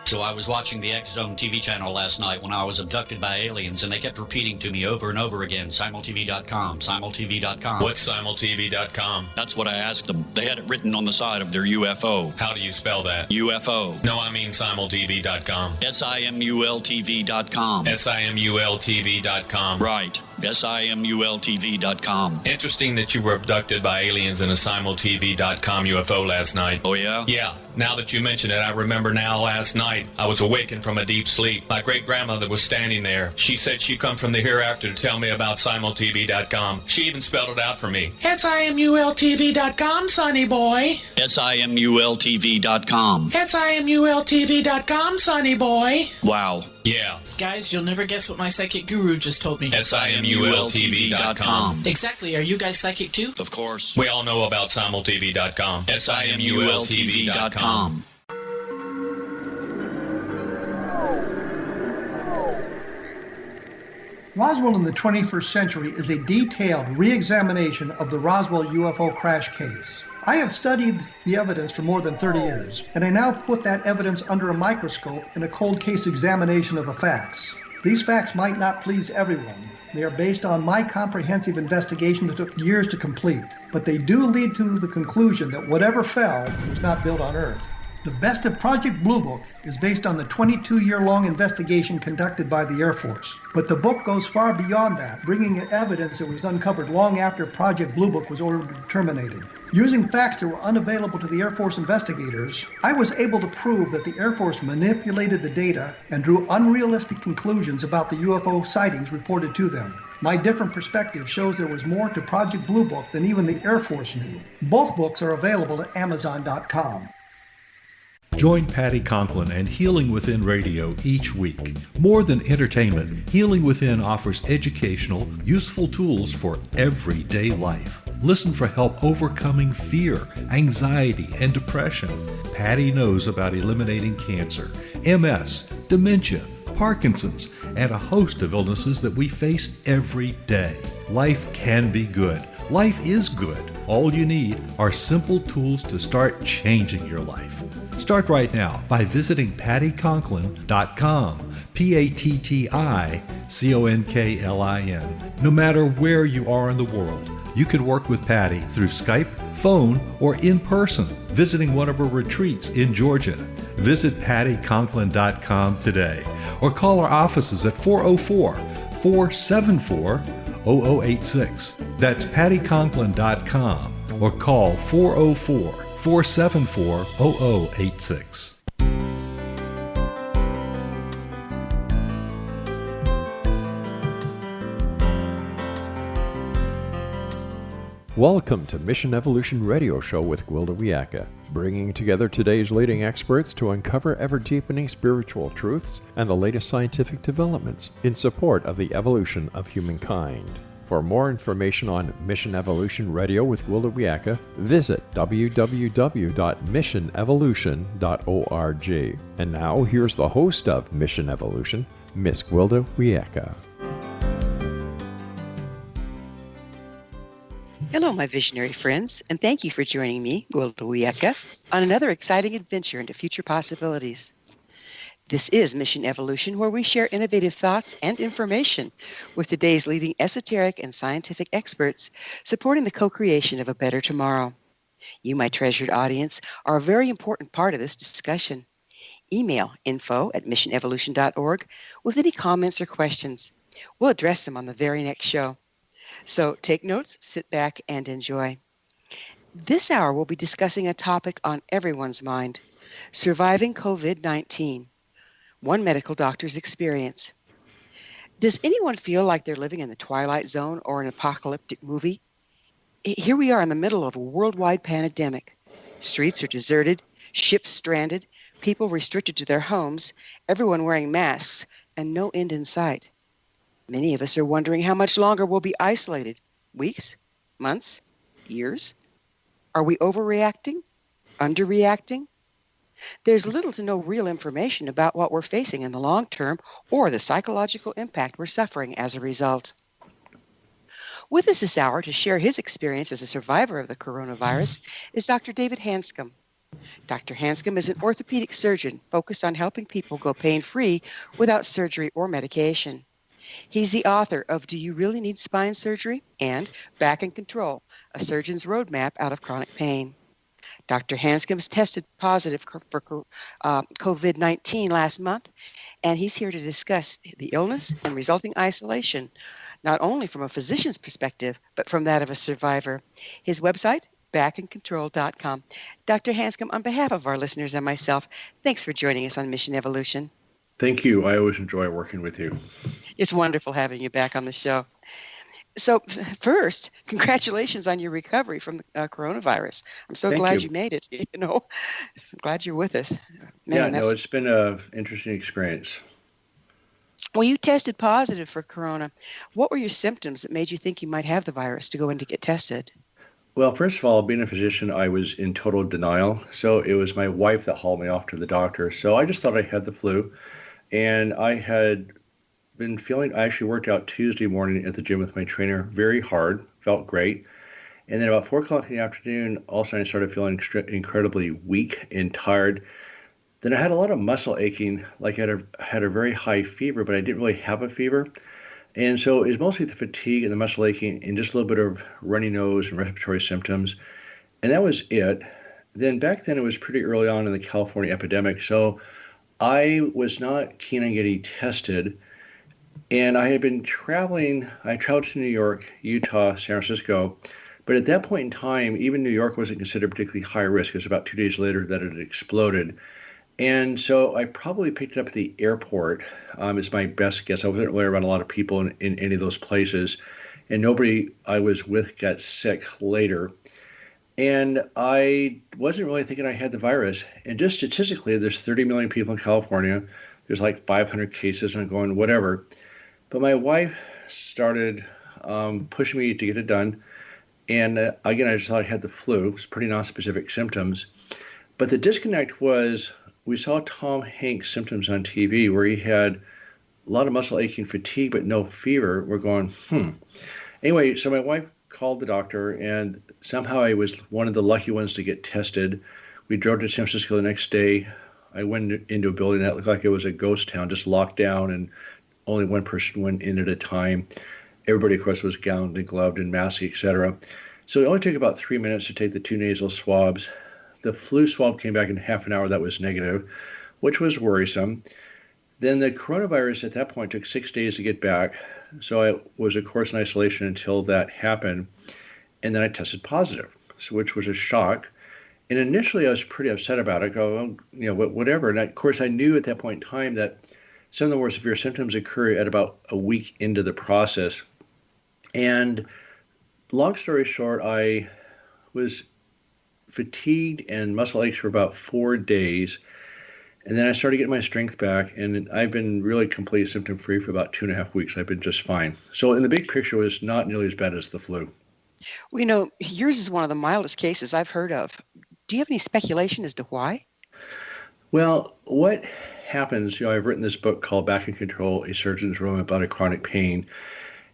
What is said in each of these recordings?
So I was watching the X Zone TV channel last night when I was abducted by aliens, and they kept repeating to me over and over again, simultv.com, simultv.com. What's simultv.com? That's what I asked them. They had it written on the side of their UFO. How do you spell that? UFO. No, I mean simultv.com. simultv.com. simultv.com. Right. simultv.com. Interesting that you were abducted by aliens in a simultv.com UFO last night. Oh, yeah? Yeah. Now that you mention it, I remember now last night I was awakened from a deep sleep. My great-grandmother was standing there. She said she'd come from the hereafter to tell me about simultv.com. She even spelled it out for me. simultv.com, sonny boy. simultv.com. simultv.com, sonny boy. Wow. Yeah. Guys, you'll never guess what my psychic guru just told me. simultv.com. Exactly. Are you guys psychic too? Of course. We all know about simultv.com. simultv.com. Roswell in the 21st century is a detailed re-examination of the Roswell UFO crash case. I have studied the evidence for more than 30 years, and I now put that evidence under a microscope in a cold case examination of the facts. These facts might not please everyone. They are based on my comprehensive investigation that took years to complete, but they do lead to the conclusion that whatever fell was not built on Earth. The best of Project Blue Book is based on the 22-year-long investigation conducted by the Air Force. But the book goes far beyond that, bringing in evidence that was uncovered long after Project Blue Book was ordered terminated. Using facts that were unavailable to the Air Force investigators, I was able to prove that the Air Force manipulated the data and drew unrealistic conclusions about the UFO sightings reported to them. My different perspective shows there was more to Project Blue Book than even the Air Force knew. Both books are available at Amazon.com. Join Patty Conklin and Healing Within Radio each week. More than entertainment, Healing Within offers educational, useful tools for everyday life. Listen for help overcoming fear, anxiety, and depression. Patty knows about eliminating cancer, MS, dementia, Parkinson's, and a host of illnesses that we face every day. Life can be good. Life is good. All you need are simple tools to start changing your life. Start right now by visiting pattyconklin.com, PATTICONKLIN. No matter where you are in the world, you can work with Patty through Skype, phone, or in person, visiting one of her retreats in Georgia. Visit pattyconklin.com today or call our offices at 404-474-0086. That's pattyconklin.com or call 404-474-0086. Welcome to Mission Evolution Radio Show with Gwilda Wiyaka, bringing together today's leading experts to uncover ever-deepening spiritual truths and the latest scientific developments in support of the evolution of humankind. For more information on Mission Evolution Radio with Gwilda Wiyaka, visit www.missionevolution.org. And now, here's the host of Mission Evolution, Miss Gwilda Wiyaka. Hello, my visionary friends, and thank you for joining me, Gwilda Wiyaka, on another exciting adventure into future possibilities. This is Mission Evolution, where we share innovative thoughts and information with today's leading esoteric and scientific experts supporting the co-creation of a better tomorrow. You, my treasured audience, are a very important part of this discussion. Email info@missionevolution.org with any comments or questions. We'll address them on the very next show. So take notes, sit back, and enjoy. This hour we'll be discussing a topic on everyone's mind, surviving COVID-19, one medical doctor's experience. Does anyone feel like they're living in the Twilight Zone or an apocalyptic movie? Here we are in the middle of a worldwide pandemic. Streets are deserted, ships stranded, people restricted to their homes, everyone wearing masks, and no end in sight. Many of us are wondering how much longer we'll be isolated. Weeks? Months? Years? Are we overreacting? Underreacting? There's little to no real information about what we're facing in the long term or the psychological impact we're suffering as a result. With us this hour to share his experience as a survivor of the coronavirus is Dr. David Hanscom. Dr. Hanscom is an orthopedic surgeon focused on helping people go pain-free without surgery or medication. He's the author of Do You Really Need Spine Surgery? And Back in Control, A Surgeon's Roadmap Out of Chronic Pain. Dr. Hanscom's tested positive for COVID-19 last month, and he's here to discuss the illness and resulting isolation, not only from a physician's perspective, but from that of a survivor. His website, backincontrol.com. Dr. Hanscom, on behalf of our listeners and myself, thanks for joining us on Mission Evolution. Thank you. I always enjoy working with you. It's wonderful having you back on the show. So first, congratulations on your recovery from the coronavirus. I'm so glad you made it. I'm glad you're with us. Man, it's been an interesting experience. Well, you tested positive for corona. What were your symptoms that made you think you might have the virus to go in to get tested? Well, first of all, being a physician, I was in total denial. So it was my wife that hauled me off to the doctor. So I just thought I had the flu. And I had been I actually worked out Tuesday morning at the gym with my trainer very hard, felt great. And then about 4 o'clock in the afternoon, all of a sudden I started feeling incredibly weak and tired. Then I had a lot of muscle aching, like I had a very high fever, but I didn't really have a fever. And so it was mostly the fatigue and the muscle aching and just a little bit of runny nose and respiratory symptoms. And that was it. Then back then it was pretty early on in the California epidemic. So I was not keen on getting tested. And I had been traveling. I traveled to New York, Utah, San Francisco. But at that point in time, even New York wasn't considered particularly high risk. It was about 2 days later that it had exploded. And so I probably picked it up at the airport, is my best guess. I wasn't really around a lot of people in any of those places. And nobody I was with got sick later. And I wasn't really thinking I had the virus. And just statistically, there's 30 million people in California. There's like 500 cases, and I'm going, whatever. But my wife started pushing me to get it done. And again, I just thought I had the flu. It was pretty nonspecific symptoms. But the disconnect was we saw Tom Hanks' symptoms on TV where he had a lot of muscle aching, fatigue, but no fever. We're going, Anyway, so my wife called the doctor, and somehow I was one of the lucky ones to get tested. We drove to San Francisco the next day. I went into a building that looked like it was a ghost town, just locked down, and only one person went in at a time. Everybody, of course, was gowned and gloved and masked, etc. So it only took about 3 minutes to take the 2 nasal swabs. The flu swab came back in half an hour. That was negative, which was worrisome. Then the coronavirus at that point took 6 days to get back. So I was, of course, in isolation until that happened. And then I tested positive, which was a shock. And initially I was pretty upset about it. Whatever. And of course, I knew at that point in time that some of the more severe symptoms occur at about a week into the process. And long story short, I was fatigued and muscle aches for about 4 days. And then I started getting my strength back, and I've been really completely symptom-free for about 2.5 weeks. I've been just fine. So in the big picture, it was not nearly as bad as the flu. Well, yours is one of the mildest cases I've heard of. Do you have any speculation as to why? Well, what happens, I've written this book called Back in Control, A Surgeon's Roadmap Out of Chronic Pain.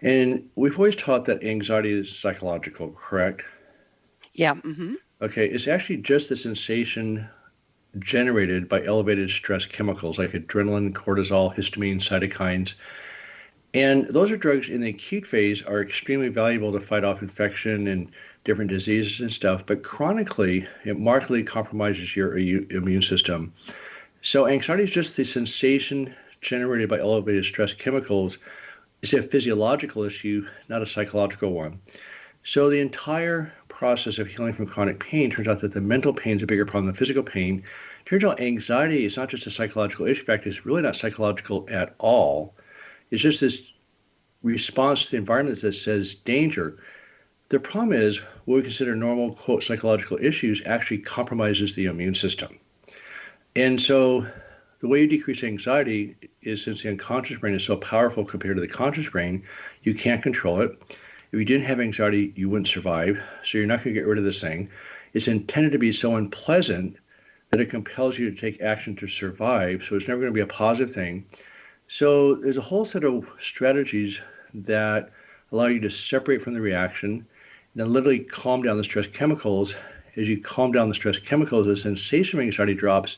And we've always taught that anxiety is psychological, correct? Yeah. Mm-hmm. Okay. It's actually just the sensation generated by elevated stress chemicals like adrenaline, cortisol, histamine, cytokines. And those are drugs in the acute phase are extremely valuable to fight off infection and different diseases and stuff. But chronically, it markedly compromises your immune system. So anxiety is just the sensation generated by elevated stress chemicals. It's a physiological issue, not a psychological one. So the entire process of healing from chronic pain turns out that the mental pain is a bigger problem than physical pain. Turns out anxiety is not just a psychological issue. In fact, it's really not psychological at all. It's just this response to the environment that says danger. The problem is what we consider normal, quote, psychological issues actually compromises the immune system. And so the way you decrease anxiety is, since the unconscious brain is so powerful compared to the conscious brain, you can't control it. If you didn't have anxiety, you wouldn't survive. So you're not going to get rid of this thing. It's intended to be so unpleasant that it compels you to take action to survive. So it's never going to be a positive thing. So there's a whole set of strategies that allow you to separate from the reaction, then literally calm down the stress chemicals. as you calm down the stress chemicals, the sensation of anxiety drops.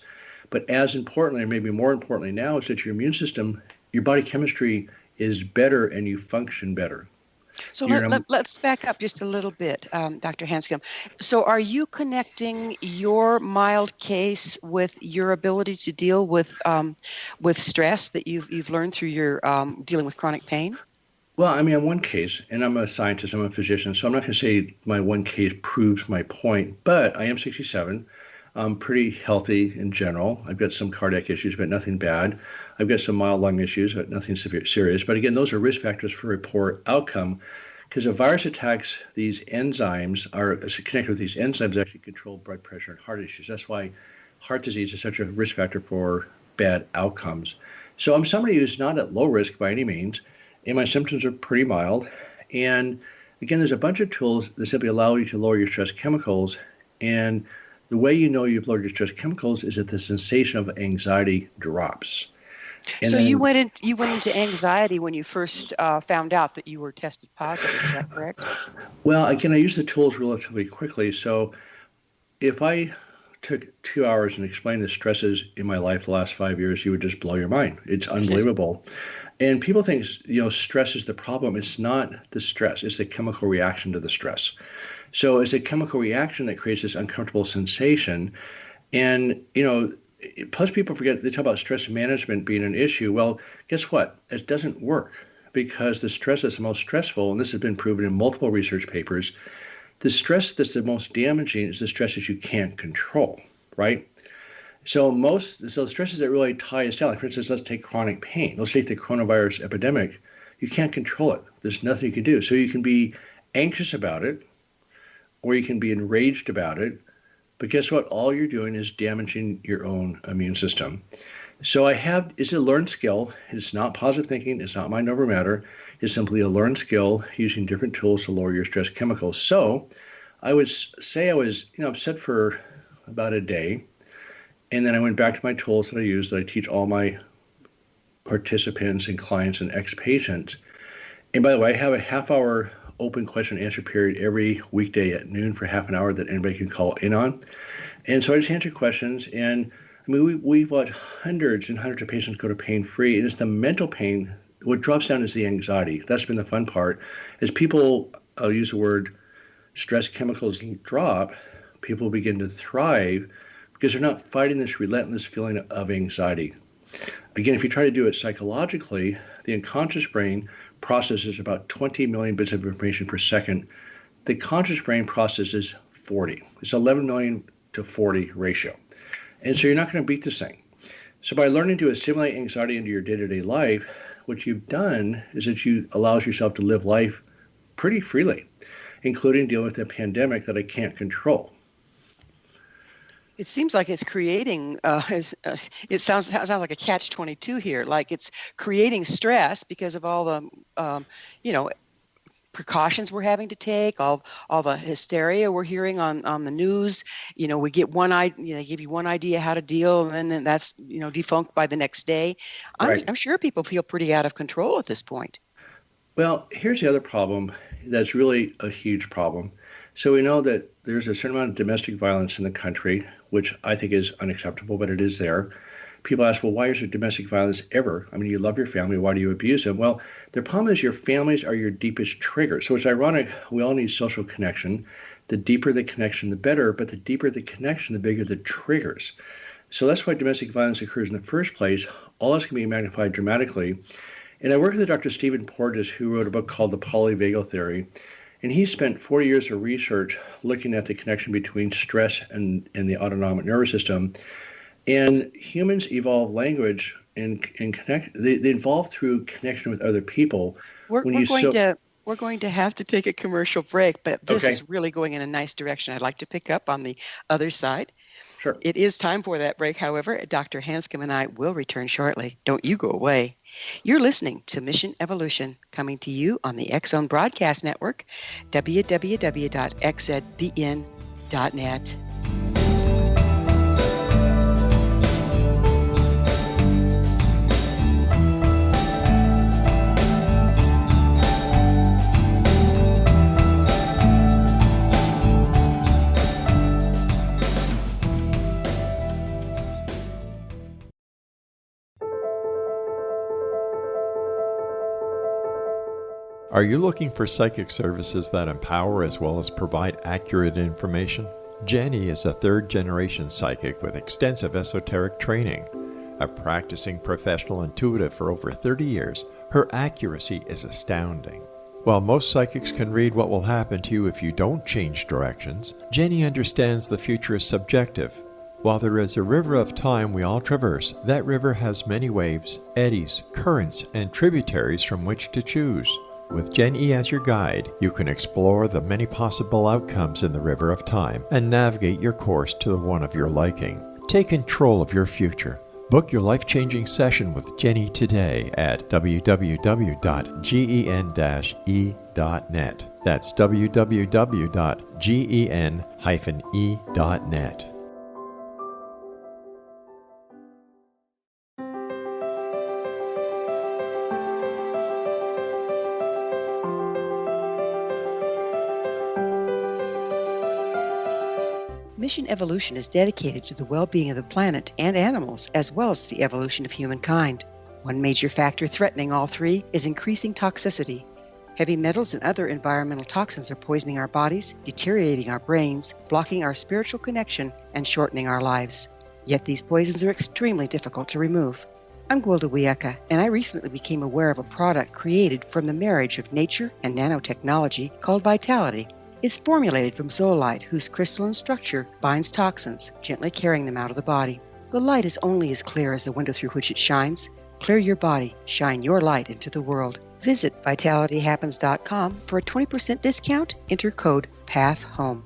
But as importantly, or maybe more importantly now, is that your immune system, your body chemistry is better and you function better. So let's back up just a little bit, Dr. Hanscom. So are you connecting your mild case with your ability to deal with stress that you've learned through your dealing with chronic pain? Well, I mean, in one case, and I'm a scientist, I'm a physician, so I'm not going to say my one case proves my point, but I am 67. I'm pretty healthy in general. I've got some cardiac issues, but nothing bad. I've got some mild lung issues, but nothing serious. But again, those are risk factors for a poor outcome because a virus attacks these enzymes, are connected with these enzymes actually control blood pressure and heart issues. That's why heart disease is such a risk factor for bad outcomes. So I'm somebody who's not at low risk by any means, and my symptoms are pretty mild. And again, there's a bunch of tools that simply allow you to lower your stress chemicals. And the way you know you've lowered your stress chemicals is that the sensation of anxiety drops. And so then, you went into anxiety when you first found out that you were tested positive. Is that correct? Well, again, I use the tools relatively quickly. So if I took 2 hours and explained the stresses in my life the last 5 years, you would just blow your mind. It's unbelievable. And people think, stress is the problem. It's not the stress. It's the chemical reaction to the stress. So it's a chemical reaction that creates this uncomfortable sensation. And, plus people forget, they talk about stress management being an issue. Well, guess what? It doesn't work because the stress that's the most stressful, and this has been proven in multiple research papers, the stress that's the most damaging is the stress that you can't control, right? So the stresses that really tie us down, like for instance, let's take chronic pain. Let's take the coronavirus epidemic. You can't control it. There's nothing you can do. So you can be anxious about it, or you can be enraged about it. But guess what? All you're doing is damaging your own immune system. So it's a learned skill. It's not positive thinking. It's not mind over matter. It's simply a learned skill using different tools to lower your stress chemicals. So I would say I was, upset for about a day. And then I went back to my tools that I use, that I teach all my participants and clients and ex-patients. And by the way, I have a half-hour open question and answer period every weekday at noon for half an hour that anybody can call in on. And so I just answer questions. And I mean, we've watched hundreds and hundreds of patients go to pain-free. And it's the mental pain. What drops down is the anxiety. That's been the fun part. As people, I'll use the word, stress chemicals drop, people begin to thrive because they're not fighting this relentless feeling of anxiety. Again, if you try to do it psychologically, the unconscious brain processes about 20 million bits of information per second. The conscious brain processes 40. It's 11 million to 40 ratio. And so you're not going to beat this thing. So by learning to assimilate anxiety into your day-to-day life, what you've done is that you allows yourself to live life pretty freely, including dealing with a pandemic that I can't control. It seems like it's creating, it sounds like a catch-22 here, like it's creating stress because of all the, precautions we're having to take, all the hysteria we're hearing on the news. We get they give you one idea how to deal, and then that's, defunct by the next day. Right. I'm sure people feel pretty out of control at this point. Well, here's the other problem that's really a huge problem. So we know that there's a certain amount of domestic violence in the country, which I think is unacceptable, but it is there. People ask, well, why is there domestic violence ever? I mean, you love your family. Why do you abuse them? Well, the problem is your families are your deepest trigger. So it's ironic. We all need social connection. The deeper the connection, the better. But the deeper the connection, the bigger the triggers. So that's why domestic violence occurs in the first place. All this can be magnified dramatically. And I work with Dr. Stephen Porges, who wrote a book called The Polyvagal Theory. And he spent 4 years of research looking at the connection between stress and the autonomic nervous system. And humans evolve language and connect. They evolve through connection with other people. We're going to have to take a commercial break, but this is really going in a nice direction. I'd like to pick up on the other side. Sure. It is time for that break. However, Dr. Hanscom and I will return shortly. Don't you go away. You're listening to Mission Evolution, coming to you on the X-Zone Broadcast Network, www.xzbn.net. Are you looking for psychic services that empower as well as provide accurate information? Jenny is a third-generation psychic with extensive esoteric training. A practicing professional intuitive for over 30 years, her accuracy is astounding. While most psychics can read what will happen to you if you don't change directions, Jenny understands the future is subjective. While there is a river of time we all traverse, that river has many waves, eddies, currents, and tributaries from which to choose. With Jenny as your guide, you can explore the many possible outcomes in the river of time and navigate your course to the one of your liking. Take control of your future. Book your life-changing session with Jenny today at www.gen-e.net. That's www.gen-e.net. Mission Evolution is dedicated to the well-being of the planet and animals, as well as the evolution of humankind. One major factor threatening all three is increasing toxicity. Heavy metals and other environmental toxins are poisoning our bodies, deteriorating our brains, blocking our spiritual connection, and shortening our lives. Yet these poisons are extremely difficult to remove. I'm Gwilda Wiyaka, and I recently became aware of a product created from the marriage of nature and nanotechnology called Vitality. It's formulated from zoolite, whose crystalline structure binds toxins, gently carrying them out of the body. The light is only as clear as the window through which it shines. Clear your body, shine your light into the world. Visit vitalityhappens.com for a 20% discount. Enter code PATHHOME.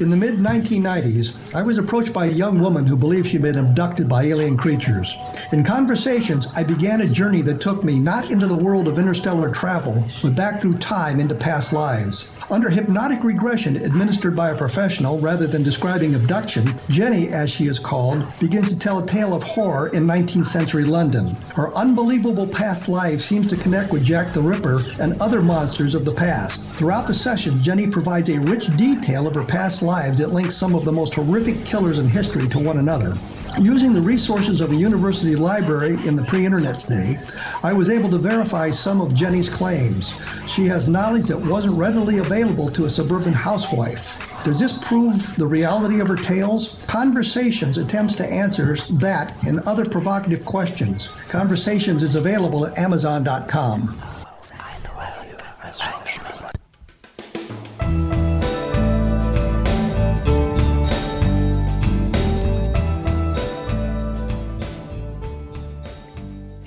In the mid-1990s, I was approached by a young woman who believed she'd been abducted by alien creatures. In conversations, I began a journey that took me not into the world of interstellar travel, but back through time into past lives. Under hypnotic regression administered by a professional rather than describing abduction, Jenny, as she is called, begins to tell a tale of horror in 19th century London. Her unbelievable past life seems to connect with Jack the Ripper and other monsters of the past. Throughout the session, Jenny provides a rich detail of her past lives that links some of the most horrific killers in history to one another. Using the resources of a university library in the pre-internet's day, I was able to verify some of Jenny's claims. She has knowledge that wasn't readily available to a suburban housewife. Does this prove the reality of her tales? Conversations attempts to answer that and other provocative questions. Conversations is available at Amazon.com.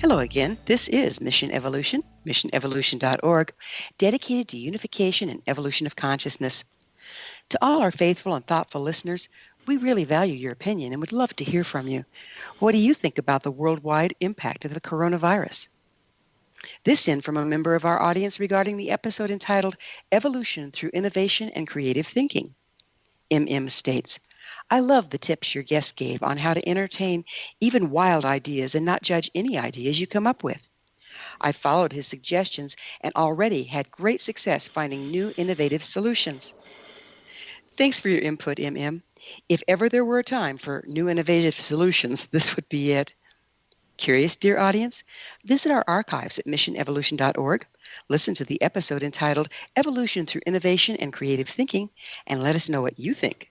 Hello again. This is Mission Evolution, missionevolution.org, dedicated to unification and evolution of consciousness. To all our faithful and thoughtful listeners, we really value your opinion and would love to hear from you. What do you think about the worldwide impact of the coronavirus? This in from a member of our audience regarding the episode entitled Evolution Through Innovation and Creative Thinking. MM states, I love the tips your guest gave on how to entertain even wild ideas and not judge any ideas you come up with. I followed his suggestions and already had great success finding new innovative solutions. Thanks for your input, MM. If ever there were a time for new innovative solutions, this would be it. Curious, dear audience? Visit our archives at missionevolution.org, listen to the episode entitled Evolution Through Innovation and Creative Thinking, and let us know what you think.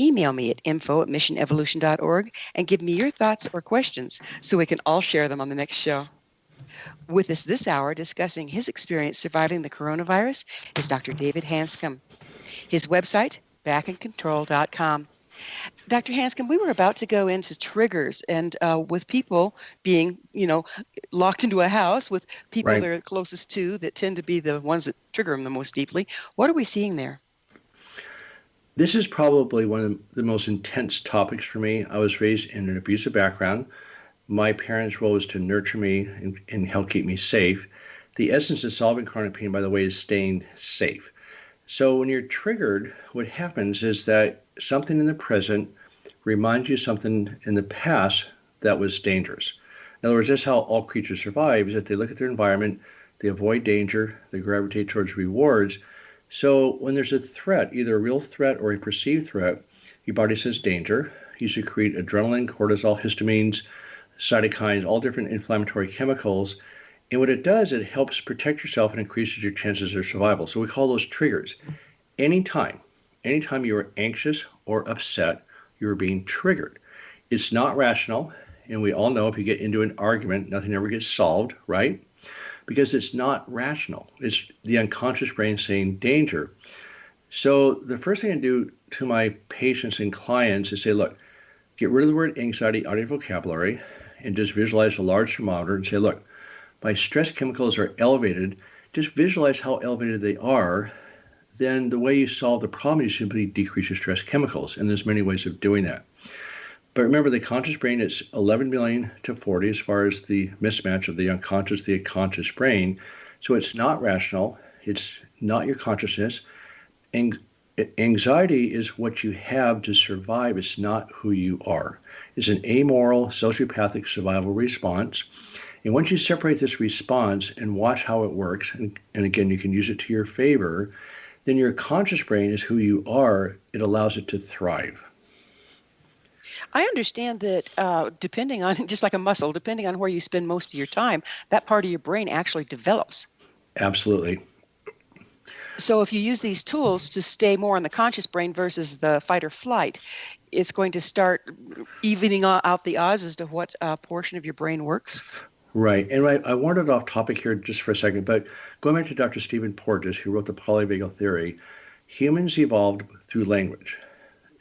Email me at info@missionevolution.org and give me your thoughts or questions so we can all share them on the next show. With us this hour discussing his experience surviving the coronavirus is Dr. David Hanscom. His website, backandcontrol.com. Dr. Hanscom, we were about to go into triggers and with people being, locked into a house with people they're closest to that tend to be the ones that trigger them the most deeply. What are we seeing there? This is probably one of the most intense topics for me. I was raised in an abusive background. My parents' role was to nurture me and help keep me safe. The essence of solving chronic pain, by the way, is staying safe. So when you're triggered, what happens is that something in the present reminds you something in the past that was dangerous. In other words, that's how all creatures survive, is that they look at their environment, they avoid danger, they gravitate towards rewards. So when there's a threat, either a real threat or a perceived threat, your body says danger. You secrete adrenaline, cortisol, histamines, cytokines, all different inflammatory chemicals. And what it does, it helps protect yourself and increases your chances of survival. So we call those triggers. Anytime you are anxious or upset, you're being triggered. It's not rational. And we all know if you get into an argument, nothing ever gets solved, right? Because it's not rational. It's the unconscious brain saying danger. So the first thing I do to my patients and clients is say, look, get rid of the word anxiety out of your vocabulary and just visualize a large thermometer and say, look, my stress chemicals are elevated. Just visualize how elevated they are. Then the way you solve the problem is simply decrease your stress chemicals. And there's many ways of doing that. But remember, the conscious brain is 11 million to 40 as far as the mismatch of the unconscious, the conscious brain. So it's not rational. It's not your consciousness. Anxiety is what you have to survive. It's not who you are. It's an amoral, sociopathic survival response. And once you separate this response and watch how it works, and again, you can use it to your favor, then your conscious brain is who you are. It allows it to thrive. I understand that depending on, just like a muscle, depending on where you spend most of your time, that part of your brain actually develops. Absolutely. So if you use these tools to stay more on the conscious brain versus the fight or flight, it's going to start evening out the odds as to what portion of your brain works. Right. And I wandered off topic here just for a second, but going back to Dr. Stephen Porges, who wrote the polyvagal theory, humans evolved through language.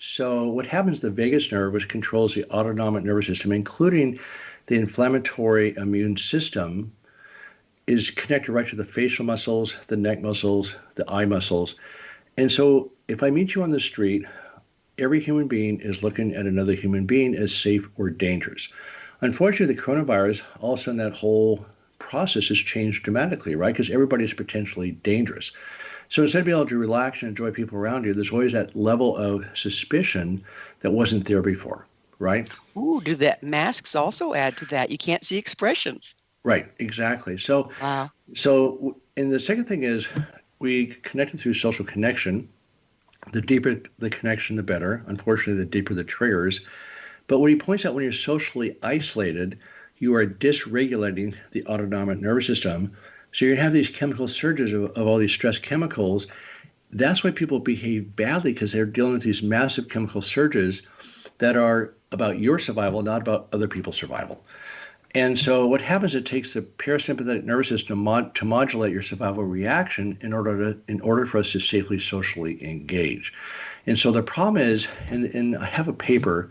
So what happens, the vagus nerve, which controls the autonomic nervous system, including the inflammatory immune system, is connected right to the facial muscles, the neck muscles, the eye muscles. And so if I meet you on the street, every human being is looking at another human being as safe or dangerous. Unfortunately, the coronavirus, all of a sudden that whole process has changed dramatically, right? Because everybody's potentially dangerous. So instead of being able to relax and enjoy people around you, there's always that level of suspicion that wasn't there before, right? Ooh, do that masks also add to that? You can't see expressions. Right, exactly. So, Wow. And the second thing is we connected through social connection. The deeper the connection, the better. Unfortunately, the deeper the triggers. But what he points out, when you're socially isolated, you are dysregulating the autonomic nervous system. So you're going to have these chemical surges of all these stress chemicals. That's why people behave badly, because they're dealing with these massive chemical surges that are about your survival, not about other people's survival. And so what happens, it takes the parasympathetic nervous system to modulate your survival reaction in order for us to safely socially engage. And so the problem is, and I have a paper,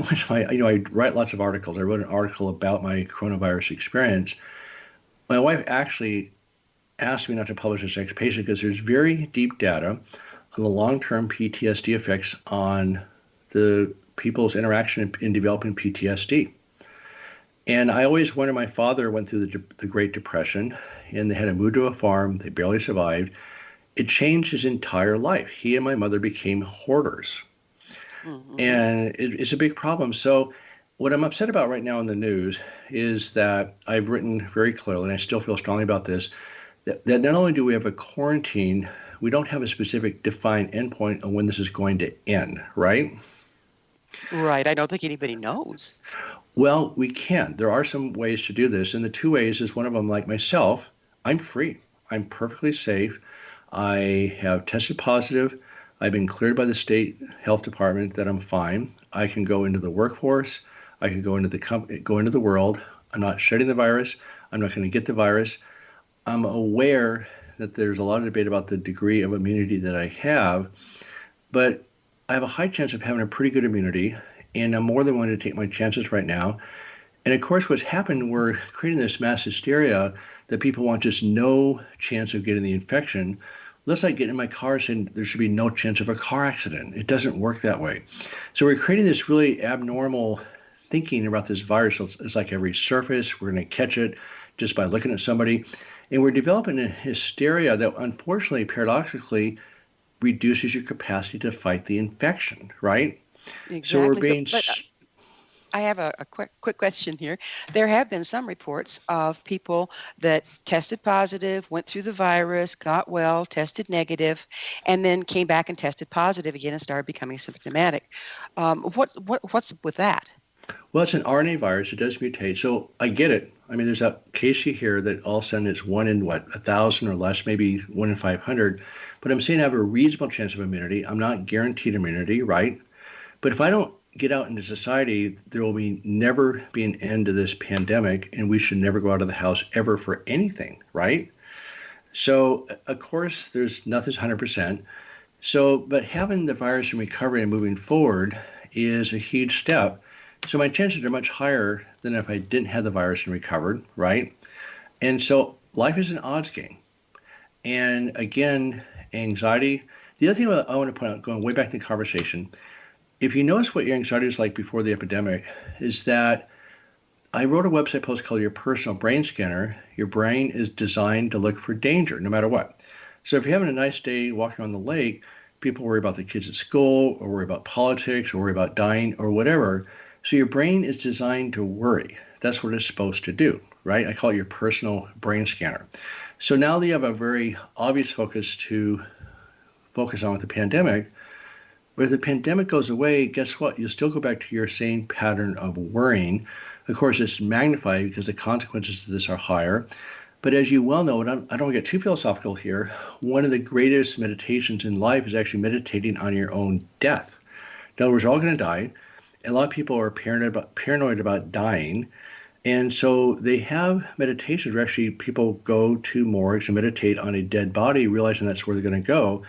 which I write lots of articles. I wrote an article about my coronavirus experience. My wife actually asked me not to publish this next patient because there's very deep data on the long-term PTSD effects on the people's interaction in developing PTSD. And I always wonder, my father went through the Great Depression, and they had to move to a farm. They barely survived. It changed his entire life. He and my mother became hoarders. Mm-hmm. And it's a big problem. So what I'm upset about right now in the news is that I've written very clearly, and I still feel strongly about this, that not only do we have a quarantine, we don't have a specific defined endpoint on when this is going to end, right? Right. I don't think anybody knows. Well, we can. There are some ways to do this. And the two ways is, one of them, like myself, I'm free. I'm perfectly safe. I have tested positive. I've been cleared by the state health department that I'm fine. I can go into the workforce. I can go into the world. I'm not shedding the virus. I'm not going to get the virus. I'm aware that there's a lot of debate about the degree of immunity that I have, but I have a high chance of having a pretty good immunity, and I'm more than willing to take my chances right now. And of course, what's happened, we're creating this mass hysteria that people want just no chance of getting the infection. Let's like get in my car saying there should be no chance of a car accident. It doesn't work that way. So we're creating this really abnormal thinking about this virus. It's like every surface, we're going to catch it just by looking at somebody. And we're developing a hysteria that, unfortunately, paradoxically, reduces your capacity to fight the infection, right? Exactly. So we're being... I have a quick question here. There have been some reports of people that tested positive, went through the virus, got well, tested negative, and then came back and tested positive again and started becoming symptomatic. What's with that? Well, it's an RNA virus. It does mutate. So I get it. I mean, there's that case you hear that all of a sudden it's 1 in 1,000 or less, maybe 1 in 500. But I'm saying I have a reasonable chance of immunity. I'm not guaranteed immunity, right? But if I don't get out into society, there will never be an end to this pandemic, and we should never go out of the house ever for anything, right? So, of course, there's nothing's 100%. So, but having the virus and recovery and moving forward is a huge step. So my chances are much higher than if I didn't have the virus and recovered, right? And so life is an odds game. And again, anxiety. The other thing I want to point out, going way back in the conversation, if you notice what your anxiety was like before the epidemic, is that I wrote a website post called Your Personal Brain Scanner. Your brain is designed to look for danger no matter what. So if you're having a nice day walking on the lake, people worry about the kids at school, or worry about politics, or worry about dying, or whatever. So your brain is designed to worry. That's what it's supposed to do, right? I call it your personal brain scanner. So now that you have a very obvious focus to focus on with the pandemic, but if the pandemic goes away, guess what? You'll still go back to your same pattern of worrying. Of course, it's magnified because the consequences of this are higher. But as you well know, and I don't want to get too philosophical here, one of the greatest meditations in life is actually meditating on your own death. In other words, we're all going to die. A lot of people are paranoid about dying. And so they have meditations where actually people go to morgues and meditate on a dead body, realizing that's where they're going to go.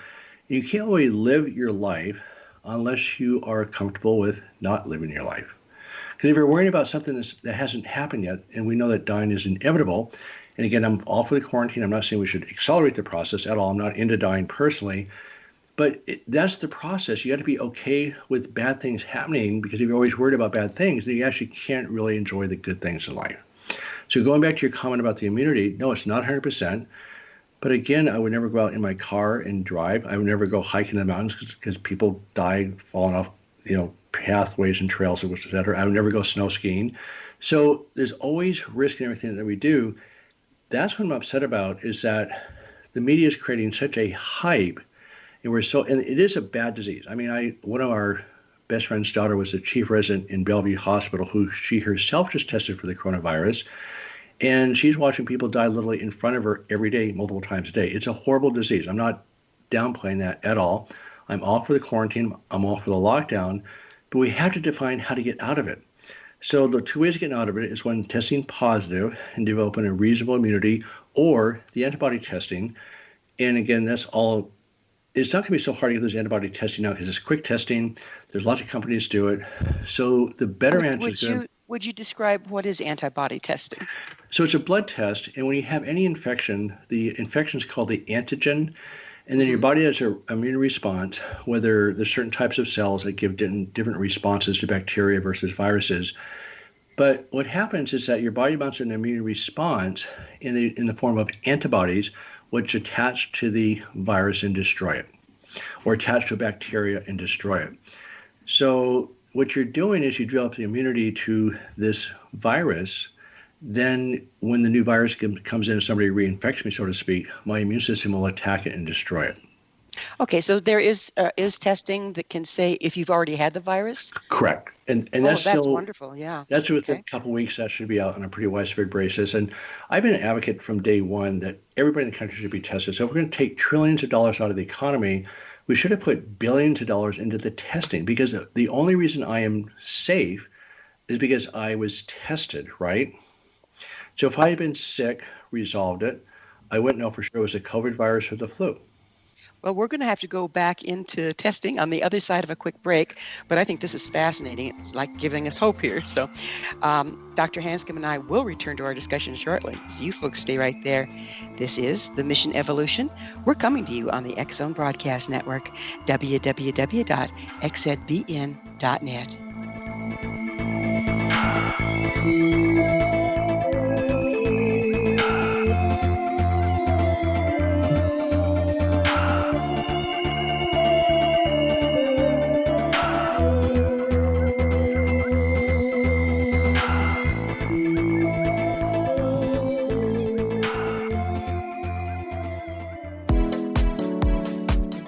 You can't really live your life unless you are comfortable with not living your life. Because if you're worrying about something that hasn't happened yet, and we know that dying is inevitable, and again, I'm all for the quarantine. I'm not saying we should accelerate the process at all. I'm not into dying personally. But that's the process. You got to be okay with bad things happening, because if you're always worried about bad things, then you actually can't really enjoy the good things in life. So going back to your comment about the immunity, no, it's not 100%. But again, I would never go out in my car and drive. I would never go hiking in the mountains because people die falling off, pathways and trails, et cetera. I would never go snow skiing. So there's always risk in everything that we do. That's what I'm upset about, is that the media is creating such a hype. And it is a bad disease. I mean, one of our best friend's daughter was the chief resident in Bellevue Hospital, who she herself just tested for the coronavirus. And she's watching people die literally in front of her every day, multiple times a day. It's a horrible disease. I'm not downplaying that at all. I'm all for the quarantine. I'm all for the lockdown. But we have to define how to get out of it. So the two ways of getting out of it is when testing positive and developing a reasonable immunity, or the antibody testing. And again, that's all. It's not going to be so hard to get those antibody testing now because it's quick testing. There's lots of companies do it. So the better answer is Would you describe what is antibody testing? So it's a blood test, and when you have any infection, the infection is called the antigen, and then your body has an immune response, whether there's certain types of cells that give different responses to bacteria versus viruses. But what happens is that your body mounts an immune response in the form of antibodies, which attach to the virus and destroy it, or attach to a bacteria and destroy it. So what you're doing is you develop the immunity to this virus. Then when the new virus comes in and somebody reinfects me, so to speak, my immune system will attack it and destroy it. Okay, so there is testing that can say if you've already had the virus? Correct. And that's wonderful, yeah. That's within a couple of weeks. That should be out on a pretty widespread basis. And I've been an advocate from day one that everybody in the country should be tested. So if we're going to take trillions of dollars out of the economy, we should have put billions of dollars into the testing, because the only reason I am safe is because I was tested, right? So if I had been sick, resolved it, I wouldn't know for sure it was the COVID virus or the flu. Well, we're going to have to go back into testing on the other side of a quick break, but I think this is fascinating. It's like giving us hope here. So Dr. Hanscom and I will return to our discussion shortly. So you folks stay right there. This is The Mission Evolution. We're coming to you on the X Zone Broadcast Network, www.xzbn.net.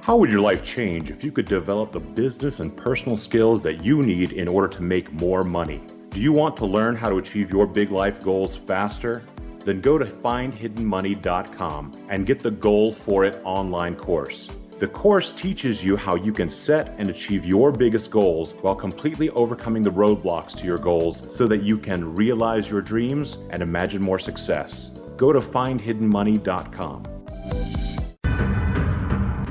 How would your life change if you could develop the business and personal skills that you need in order to make more money? Do you want to learn how to achieve your big life goals faster? Then go to findhiddenmoney.com and get the Goal for It online course. The course teaches you how you can set and achieve your biggest goals while completely overcoming the roadblocks to your goals so that you can realize your dreams and imagine more success. Go to findhiddenmoney.com.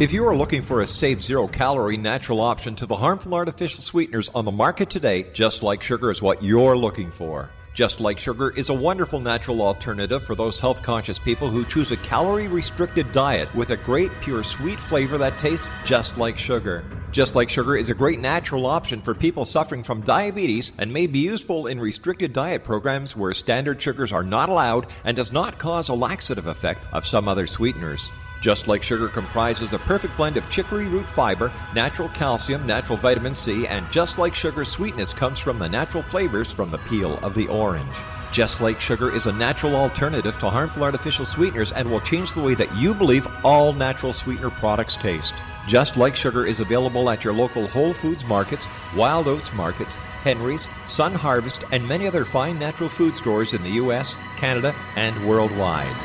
If you are looking for a safe, zero-calorie natural option to the harmful artificial sweeteners on the market today, Just Like Sugar is what you're looking for. Just Like Sugar is a wonderful natural alternative for those health-conscious people who choose a calorie-restricted diet with a great, pure, sweet flavor that tastes just like sugar. Just Like Sugar is a great natural option for people suffering from diabetes and may be useful in restricted diet programs where standard sugars are not allowed and does not cause a laxative effect of some other sweeteners. Just Like Sugar comprises a perfect blend of chicory root fiber, natural calcium, natural vitamin C, and Just Like Sugar's sweetness comes from the natural flavors from the peel of the orange. Just Like Sugar is a natural alternative to harmful artificial sweeteners and will change the way that you believe all natural sweetener products taste. Just Like Sugar is available at your local Whole Foods markets, Wild Oats markets, Henry's, Sun Harvest, and many other fine natural food stores in the U.S., Canada, and worldwide.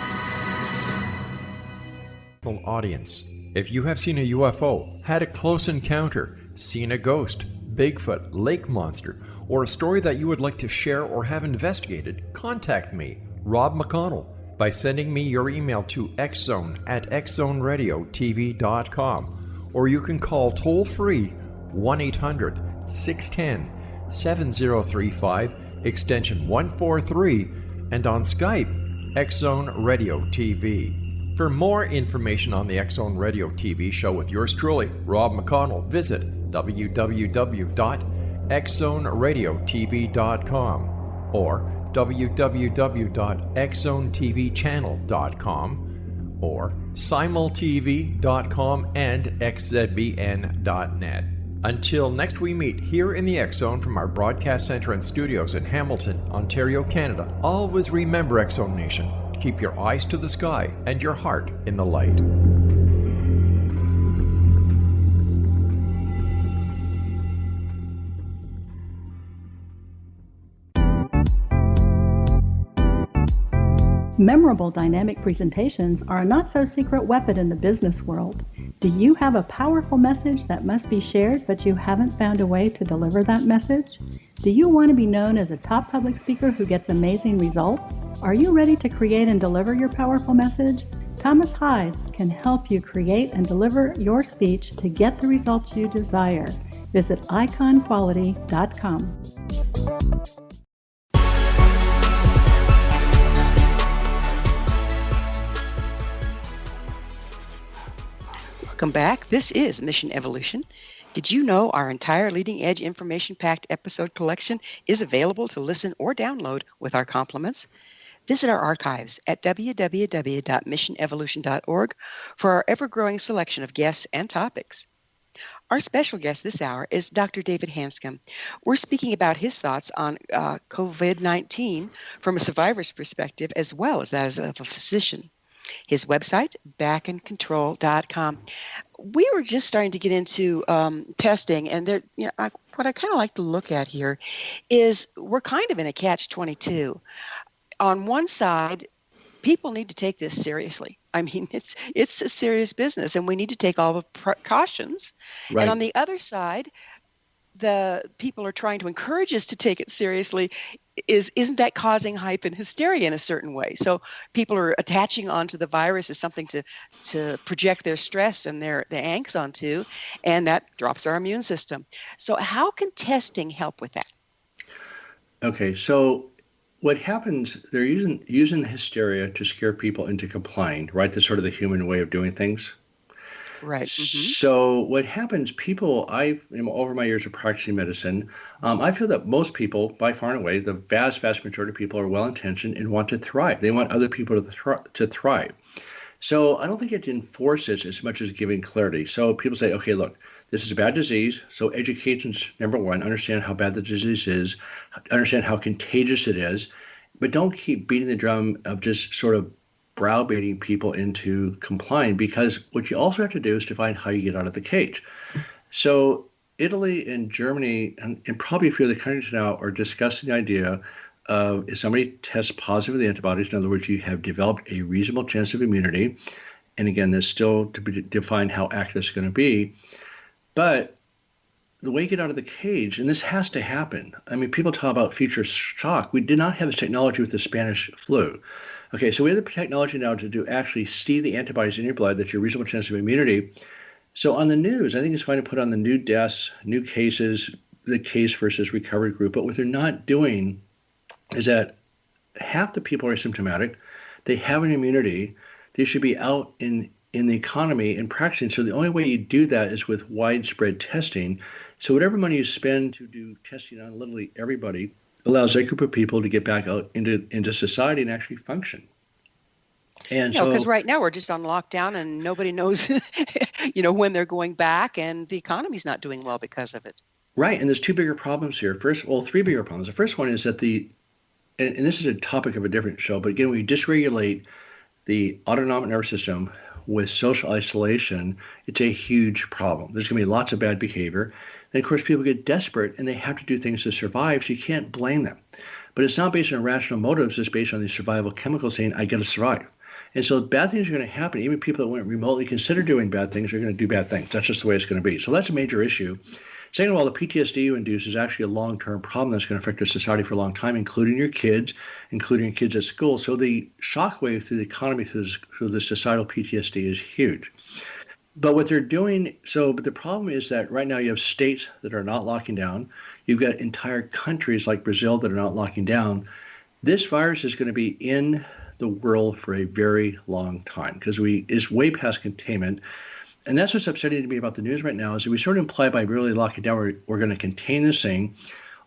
Audience, if you have seen a UFO, had a close encounter, seen a ghost, Bigfoot, lake monster, or a story that you would like to share or have investigated, contact me, Rob McConnell, by sending me your email to xzone@xzoneradiotv.com, or you can call toll-free 1-800-610-7035, extension 143, and on Skype, X-Zone Radio TV. For more information on the X-Zone Radio TV show with yours truly, Rob McConnell, visit www.xzoneradiotv.com or www.xzonetvchannel.com or simultv.com and xzbn.net. Until next we meet here in the X-Zone from our broadcast center and studios in Hamilton, Ontario, Canada, always remember, X-Zone Nation, keep your eyes to the sky and your heart in the light. Memorable dynamic presentations are a not-so-secret weapon in the business world. Do you have a powerful message that must be shared, but you haven't found a way to deliver that message? Do you want to be known as a top public speaker who gets amazing results? Are you ready to create and deliver your powerful message? Thomas Hides can help you create and deliver your speech to get the results you desire. Visit iconquality.com. Welcome back. This is Mission Evolution. Did you know our entire leading edge information-packed episode collection is available to listen or download with our compliments? Visit our archives at www.missionevolution.org for our ever-growing selection of guests and topics. Our special guest this hour is Dr. David Hanscom. We're speaking about his thoughts on COVID-19 from a survivor's perspective as well as that of a physician. His website, backandcontrol.com. We were just starting to get into testing, and there, what I kind of like to look at here is we're kind of in a catch-22. On one side, people need to take this seriously. I mean, it's a serious business, and we need to take all the precautions. Right. And on the other side, the people are trying to encourage us to take it seriously. Isn't that causing hype and hysteria in a certain way? So people are attaching onto the virus as something to project their stress and their angst onto, and that drops our immune system. So how can testing help with that? Okay, so what happens, they're using the hysteria to scare people into complying, right? That's sort of the human way of doing things. Right. Mm-hmm. So what happens, over my years of practicing medicine, I feel that most people, by far and away, the vast, vast majority of people are well-intentioned and want to thrive. They want other people to thrive. So I don't think it enforces as much as giving clarity. So people say, okay, look, this is a bad disease. So education's number one. Understand how bad the disease is. Understand how contagious it is. But don't keep beating the drum of just sort of browbeating people into complying, because what you also have to do is define how you get out of the cage. So Italy and Germany and probably a few other countries now are discussing the idea of, if somebody tests positive for the antibodies, in other words, you have developed a reasonable chance of immunity. And again, there's still to be defined how active it's going to be. But the way you get out of the cage, and this has to happen. I mean, people talk about future shock. We did not have this technology with the Spanish flu. Okay, so we have the technology now to actually see the antibodies in your blood, that's your reasonable chance of immunity. So on the news, I think it's fine to put on the new deaths, new cases, the case versus recovery group. But what they're not doing is that half the people are asymptomatic. They have an immunity. They should be out in the economy and practicing. So the only way you do that is with widespread testing. So whatever money you spend to do testing on literally everybody allows that group of people to get back out into society and actually function. And so, because right now we're just on lockdown and nobody knows, when they're going back, and the economy's not doing well because of it. Right. And there's two bigger problems here. Three bigger problems. The first one is that and this is a topic of a different show, but again, when you dysregulate the autonomic nervous system with social isolation, it's a huge problem. There's going to be lots of bad behavior. Then, of course, people get desperate and they have to do things to survive, so you can't blame them. But it's not based on rational motives. It's based on these survival chemicals saying, I got to survive. And so bad things are going to happen. Even people that wouldn't remotely consider doing bad things are going to do bad things. That's just the way it's going to be. So that's a major issue. Second of all, the PTSD you induce is actually a long-term problem that's going to affect our society for a long time, including your kids, including kids at school. So the shockwave through the economy through the societal PTSD is huge. But what they're doing, but the problem is that right now you have states that are not locking down. You've got entire countries like Brazil that are not locking down. This virus is going to be in the world for a very long time because it's way past containment. And that's what's upsetting to me about the news right now is that we sort of imply by really locking down, we're going to contain this thing.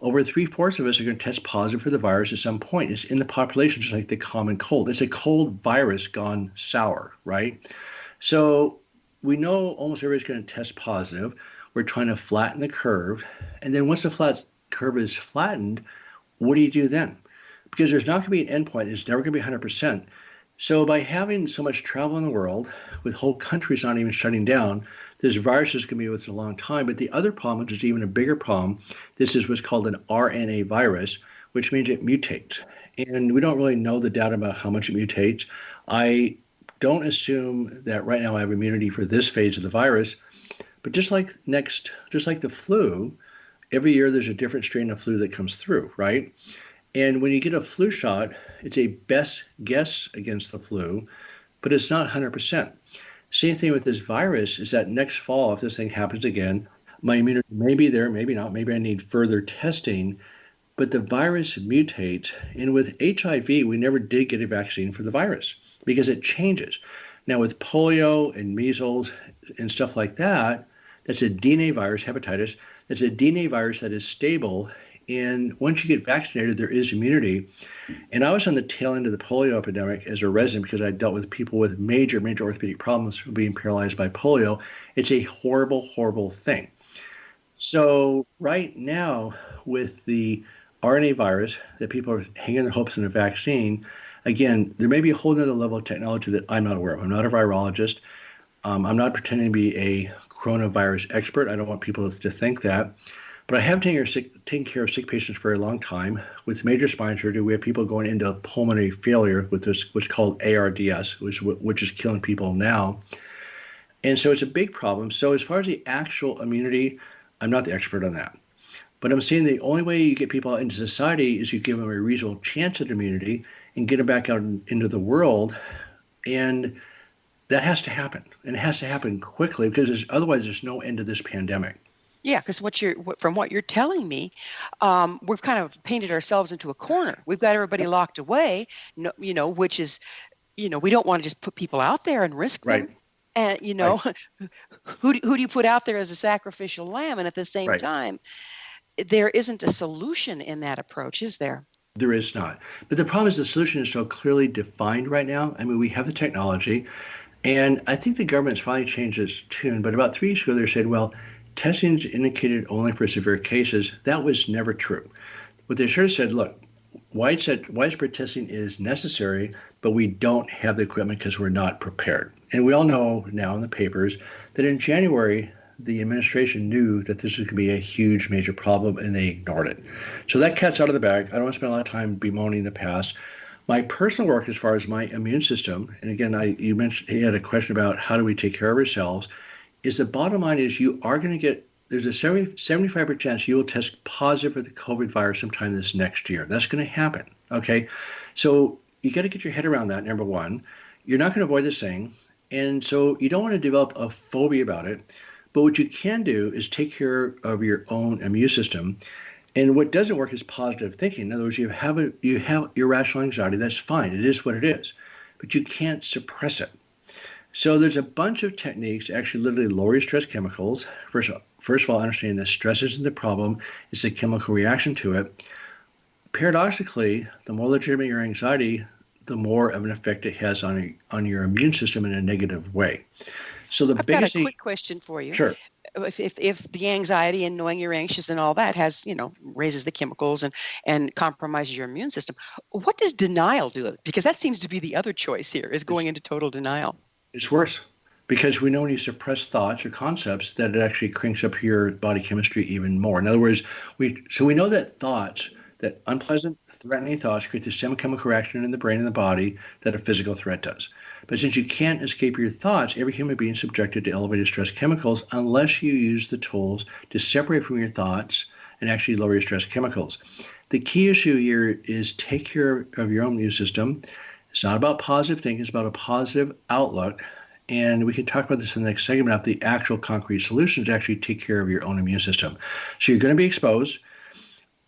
Over 3/4 of us are going to test positive for the virus at some point. It's in the population, just like the common cold. It's a cold virus gone sour, right? So we know almost everybody's going to test positive. We're trying to flatten the curve. And then once the flat curve is flattened, what do you do then? Because there's not going to be an endpoint. It's never going to be 100%. So by having so much travel in the world, with whole countries not even shutting down, this virus is going to be with us a long time. But the other problem, which is even a bigger problem, this is what's called an RNA virus, which means it mutates. And we don't really know the data about how much it mutates. I don't assume that right now I have immunity for this phase of the virus. But just like the flu, every year there's a different strain of flu that comes through, right? And when you get a flu shot, it's a best guess against the flu, but it's not 100%. Same thing with this virus is that next fall, if this thing happens again, my immunity may be there, maybe not, maybe I need further testing, but the virus mutates. And with HIV, we never did get a vaccine for the virus because it changes. Now with polio and measles and stuff like that, that's a DNA virus, hepatitis, that's a DNA virus that is stable. And once you get vaccinated, there is immunity. And I was on the tail end of the polio epidemic as a resident because I dealt with people with major orthopedic problems being paralyzed by polio. It's a horrible, horrible thing. So right now with the RNA virus that people are hanging their hopes in a vaccine, again, there may be a whole other level of technology that I'm not aware of. I'm not a virologist. I'm not pretending to be a coronavirus expert. I don't want people to think that. But I have taken care of sick patients for a long time. With major spine surgery, we have people going into pulmonary failure with this, what's called ARDS, which is killing people now. And so it's a big problem. So as far as the actual immunity, I'm not the expert on that. But I'm saying the only way you get people out into society is you give them a reasonable chance at immunity and get them back out into the world. And that has to happen. And it has to happen quickly because otherwise there's no end to this pandemic. Yeah, because from what you're telling me, we've kind of painted ourselves into a corner. We've got everybody locked away, which is, we don't want to just put people out there and risk them. And, who do you put out there as a sacrificial lamb? And at the same time, there isn't a solution in that approach, is there? There is not. But the problem is the solution is so clearly defined right now. I mean, we have the technology. And I think the government's finally changed its tune. But about 3 years ago, they said, well, testing is indicated only for severe cases. That was never true. What they should have said, look, widespread testing is necessary, but we don't have the equipment because we're not prepared. And we all know now in the papers that in January, the administration knew that this was going to be a huge, major problem, and they ignored it. So that cat's out of the bag. I don't want to spend a lot of time bemoaning the past. My personal work, as far as my immune system, and again, you had a question about how do we take care of ourselves, is the bottom line is you are going to get, there's a 75% chance you will test positive for the COVID virus sometime this next year. That's going to happen, okay? So you got to get your head around that, number one. You're not going to avoid this thing, and so you don't want to develop a phobia about it. But what you can do is take care of your own immune system. And what doesn't work is positive thinking. In other words, you have irrational anxiety. That's fine. It is what it is. But you can't suppress it. So there's a bunch of techniques to actually literally lower your stress chemicals. First of all, understanding that stress isn't the problem. It's the chemical reaction to it. Paradoxically, the more legitimate your anxiety, the more of an effect it has on your immune system in a negative way. So I've got a quick question for you. Sure. If the anxiety and knowing you're anxious and all that has, raises the chemicals and compromises your immune system, what does denial do? Because that seems to be the other choice here, is going into total denial. It's worse, because we know when you suppress thoughts or concepts that it actually cranks up your body chemistry even more. In other words, we know that thoughts, that unpleasant, threatening thoughts create the same chemical reaction in the brain and the body that a physical threat does. But since you can't escape your thoughts, every human being is subjected to elevated stress chemicals unless you use the tools to separate from your thoughts and actually lower your stress chemicals. The key issue here is take care of your own immune system. It's not about positive thinking, it's about a positive outlook. And we can talk about this in the next segment about the actual concrete solutions to actually take care of your own immune system. So you're going to be exposed.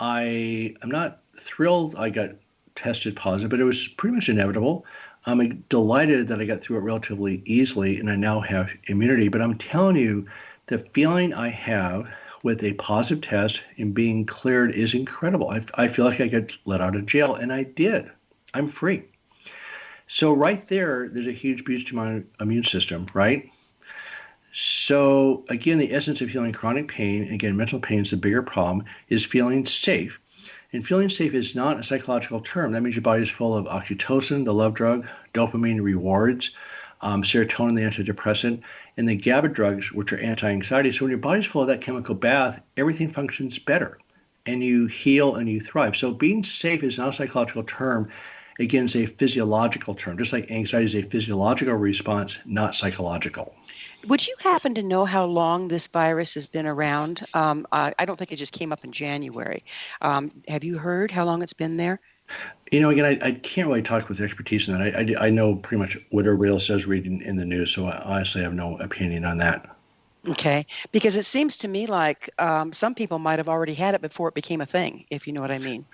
I'm not thrilled I got tested positive, but it was pretty much inevitable. I'm delighted that I got through it relatively easily and I now have immunity. But I'm telling you, the feeling I have with a positive test and being cleared is incredible. I feel like I got let out of jail, and I did. I'm free. So right there's a huge boost to my immune system, right? So again, the essence of healing chronic pain, again, mental pain is the bigger problem, is feeling safe. And feeling safe is not a psychological term. That means your body is full of oxytocin, the love drug, dopamine rewards, serotonin, the antidepressant, and the GABA drugs, which are anti-anxiety. So when your body's full of that chemical bath, everything functions better, and you heal and you thrive. So being safe is not a psychological term. Again, it's a physiological term, just like anxiety is a physiological response, not psychological. Would you happen to know how long this virus has been around? I don't think it just came up in January. Have you heard how long it's been there? Again, I can't really talk with expertise in that. I know pretty much what everybody else says reading in the news, so I honestly have no opinion on that. Okay, because it seems to me like some people might have already had it before it became a thing, if you know what I mean.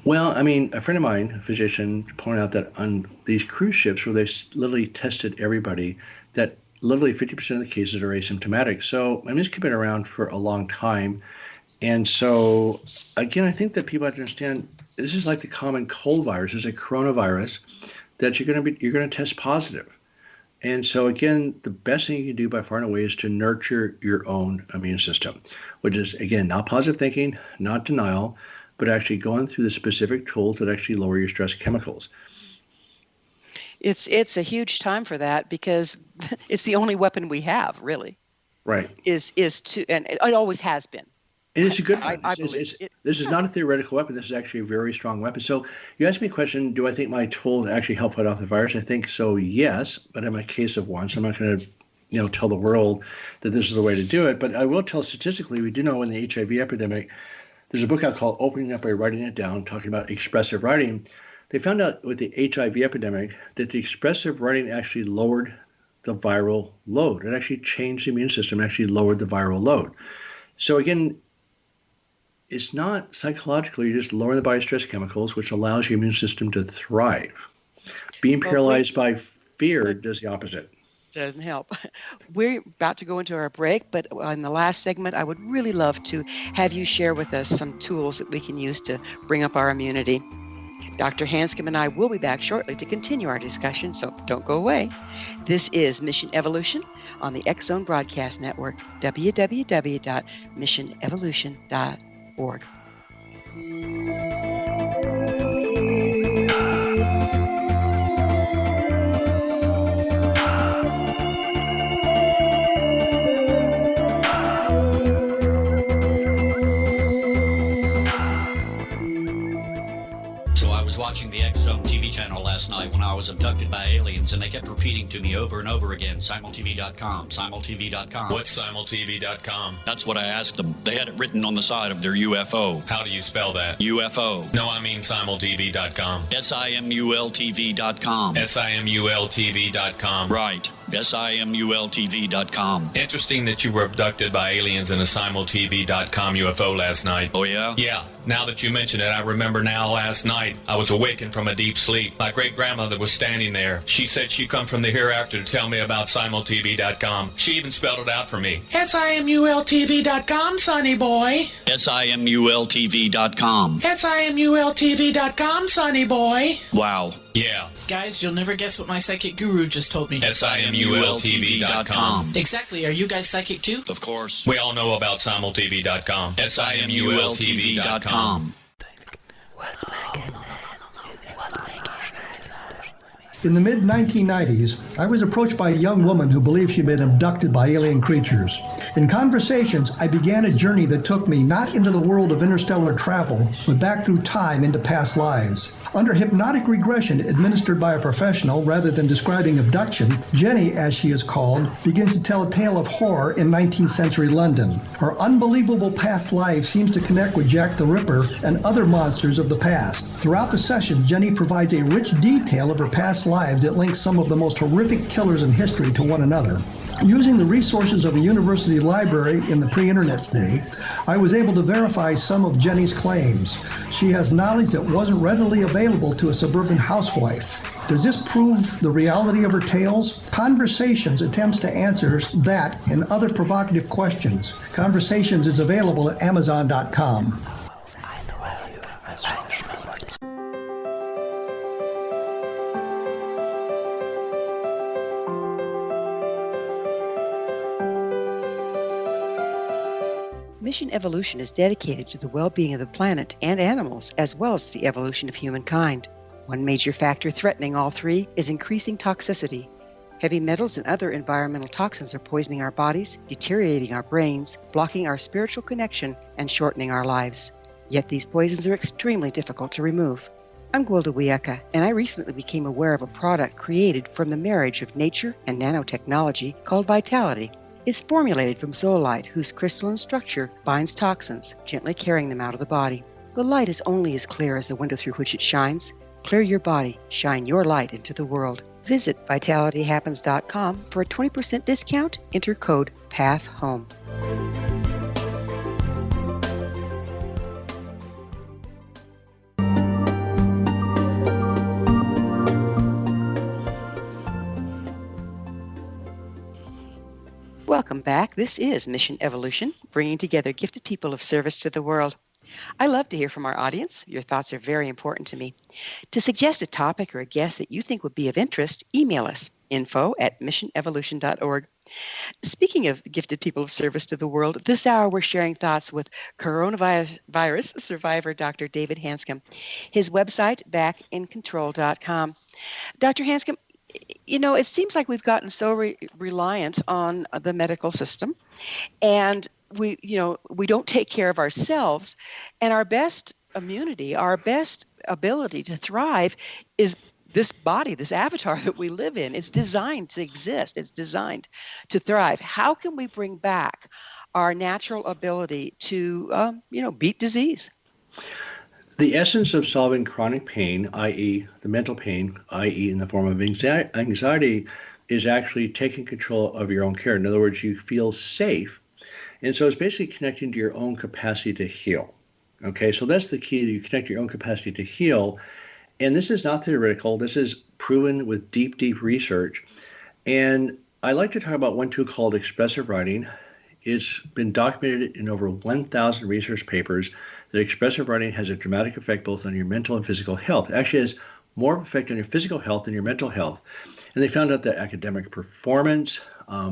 Well, I mean, a friend of mine, a physician, pointed out that on these cruise ships where they literally tested everybody, that literally 50% of the cases are asymptomatic. So, I mean, it's been around for a long time. And so, again, I think that people have to understand this is like the common cold virus. It's a coronavirus that you're going to test positive. And so, again, the best thing you can do by far and away is to nurture your own immune system, which is, again, not positive thinking, not denial, but actually going through the specific tools that actually lower your stress chemicals. It's a huge time for that because it's the only weapon we have, really. Right. And it always has been. And it's a good one. This is not a theoretical weapon. This is actually a very strong weapon. So you asked me a question, do I think my tools actually help fight off the virus? I think so, yes, but I'm a case of one, so I'm not going to tell the world that this is the way to do it. But I will tell statistically, we do know in the HIV epidemic, there's a book out called Opening Up by Writing It Down, talking about expressive writing. They found out with the HIV epidemic that the expressive writing actually lowered the viral load. It actually changed the immune system, actually lowered the viral load. So again, it's not psychological. You just lower the body's stress chemicals, which allows your immune system to thrive. Being paralyzed by fear does the opposite. Doesn't help. We're about to go into our break, but in the last segment, I would really love to have you share with us some tools that we can use to bring up our immunity. Dr. Hanscom and I will be back shortly to continue our discussion, so don't go away. This is Mission Evolution on the X Zone Broadcast Network, www.missionevolution.org. last night when I was abducted by aliens, and they kept repeating to me over and over again, simultv.com, simultv.com. What's simultv.com? That's what I asked them. They had it written on the side of their UFO. How do you spell that? UFO. No, I mean simultv.com. simultv.com. simultv.com. Right. simultv.com. Interesting that you were abducted by aliens in a simultv.com UFO last night. Oh, yeah? Yeah. Now that you mention it, I remember now last night I was awakened from a deep sleep. My great-grandmother was standing there. She said she come from the hereafter to tell me about simultv.com. She even spelled it out for me. simultv.com, sonny boy. simultv.com. simultv.com, sonny boy. Wow. Yeah. Guys, you'll never guess what my psychic guru just told me. simultv.com. Exactly. Are you guys psychic too? Of course. We all know about simultv.com. simultv.com. What's making? In the mid-1990s, I was approached by a young woman who believed she'd been abducted by alien creatures. In conversations, I began a journey that took me not into the world of interstellar travel, but back through time into past lives. Under hypnotic regression administered by a professional rather than describing abduction, Jenny, as she is called, begins to tell a tale of horror in 19th century London. Her unbelievable past life seems to connect with Jack the Ripper and other monsters of the past. Throughout the session, Jenny provides a rich detail of her past lives that links some of the most horrific killers in history to one another. Using the resources of a university library in the pre-internet day, I was able to verify some of Jenny's claims. She has knowledge that wasn't readily available to a suburban housewife. Does this prove the reality of her tales? Conversations attempts to answer that and other provocative questions. Conversations is available at Amazon.com. Mission Evolution is dedicated to the well-being of the planet and animals, as well as the evolution of humankind. One major factor threatening all three is increasing toxicity. Heavy metals and other environmental toxins are poisoning our bodies, deteriorating our brains, blocking our spiritual connection, and shortening our lives. Yet these poisons are extremely difficult to remove. I'm Gwilda Wiyaka, and I recently became aware of a product created from the marriage of nature and nanotechnology called Vitality. It's formulated from zoolite, whose crystalline structure binds toxins, gently carrying them out of the body. The light is only as clear as the window through which it shines. Clear your body, shine your light into the world. Visit vitalityhappens.com for a 20% discount. Enter code PATHHOME. Welcome back. This is Mission Evolution, bringing together gifted people of service to the world. I love to hear from our audience. Your thoughts are very important to me. To suggest a topic or a guest that you think would be of interest, email us, info@missionevolution.org. Speaking of gifted people of service to the world, this hour we're sharing thoughts with coronavirus survivor Dr. David Hanscom. His website, backincontrol.com. Dr. Hanscom, you know, it seems like we've gotten so reliant on the medical system, and we don't take care of ourselves, and our best immunity, our best ability to thrive is this body, this avatar that we live in. It's designed to exist. It's designed to thrive. How can we bring back our natural ability to, beat disease? The essence of solving chronic pain, i.e. the mental pain, i.e. in the form of anxiety, is actually taking control of your own care. In other words, you feel safe. And so it's basically connecting to your own capacity to heal. Okay, so that's the key. You connect your own capacity to heal. And this is not theoretical. This is proven with deep, deep research. And I like to talk about one tool called expressive writing. It's been documented in over 1,000 research papers that expressive writing has a dramatic effect both on your mental and physical health. It actually has more effect on your physical health than your mental health. And they found out that academic performance,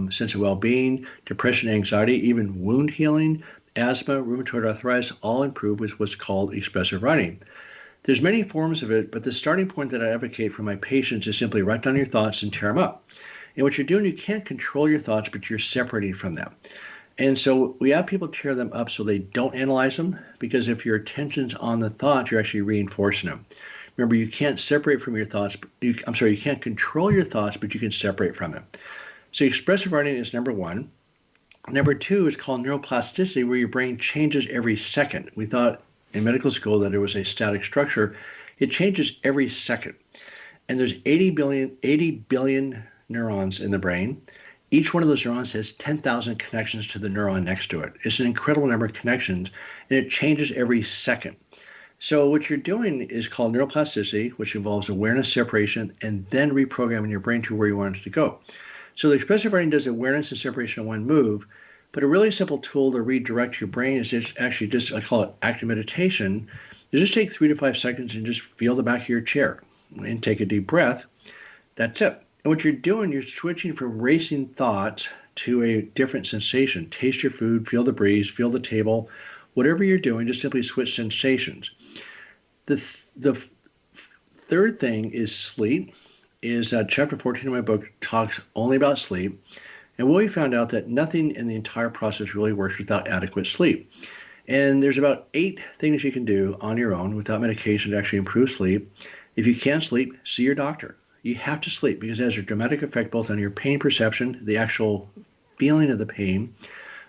sense of well-being, depression, anxiety, even wound healing, asthma, rheumatoid arthritis, all improve with what's called expressive writing. There's many forms of it, but the starting point that I advocate for my patients is simply write down your thoughts and tear them up. And what you're doing, you can't control your thoughts, but you're separating from them. And so we have people tear them up so they don't analyze them, because if your attention's on the thoughts, you're actually reinforcing them. Remember, you can't separate from your thoughts. You can't control your thoughts, but you can separate from them. So expressive writing is number one. Number two is called neuroplasticity, where your brain changes every second. We thought in medical school that it was a static structure. It changes every second. And there's 80 billion neurons in the brain. Each one of those neurons has 10,000 connections to the neuron next to it. It's an incredible number of connections, and it changes every second. So what you're doing is called neuroplasticity, which involves awareness, separation, and then reprogramming your brain to where you want it to go. So the expressive writing does awareness and separation in one move, but a really simple tool to redirect your brain is just I call it active meditation. You just take 3 to 5 seconds and just feel the back of your chair and take a deep breath. That's it. And what you're doing, you're switching from racing thoughts to a different sensation. Taste your food, feel the breeze, feel the table. Whatever you're doing, just simply switch sensations. The third thing is sleep. Chapter 14 of my book talks only about sleep. And we found out that nothing in the entire process really works without adequate sleep. And there's about 8 things you can do on your own without medication to actually improve sleep. If you can't sleep, see your doctor. You have to sleep because it has a dramatic effect both on your pain perception, the actual feeling of the pain,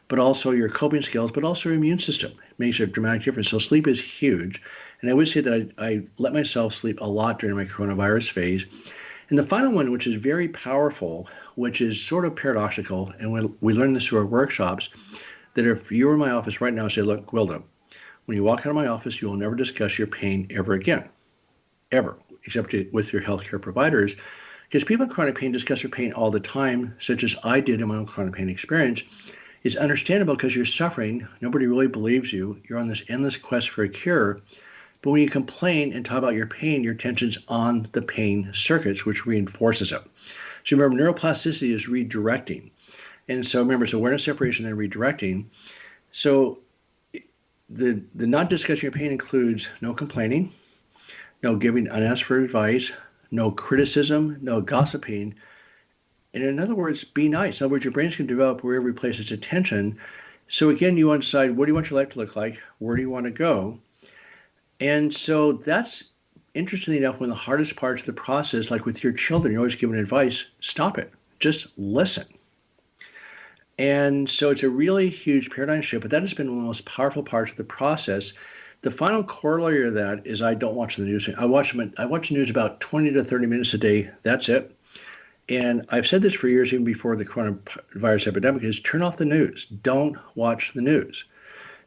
but also your coping skills, but also your immune system. It makes a dramatic difference. So sleep is huge. And I would say that I let myself sleep a lot during my coronavirus phase. And the final one, which is very powerful, which is sort of paradoxical, and we learned this through our workshops, that if you were in my office right now and say, look, Gwilda, when you walk out of my office, you will never discuss your pain ever again, ever, except with your healthcare providers, because people in chronic pain discuss their pain all the time, such as I did in my own chronic pain experience. It's understandable because you're suffering. Nobody really believes you. You're on this endless quest for a cure. But when you complain and talk about your pain, your attention's on the pain circuits, which reinforces it. So remember, neuroplasticity is redirecting. And so remember, it's awareness, separation, then redirecting. So the not discussing your pain includes no complaining, no giving unasked for advice, no criticism, no gossiping. And in other words, be nice. In other words, your brain's going to develop wherever you place its attention. So again, you want to decide, what do you want your life to look like? Where do you want to go? And so that's, interestingly enough, one of the hardest parts of the process, like with your children, you're always giving advice, stop it. Just listen. And so it's a really huge paradigm shift, but that has been one of the most powerful parts of the process. The final corollary of that is I don't watch the news. I watch the news about 20 to 30 minutes a day. That's it. And I've said this for years, even before the coronavirus epidemic, is turn off the news. Don't watch the news.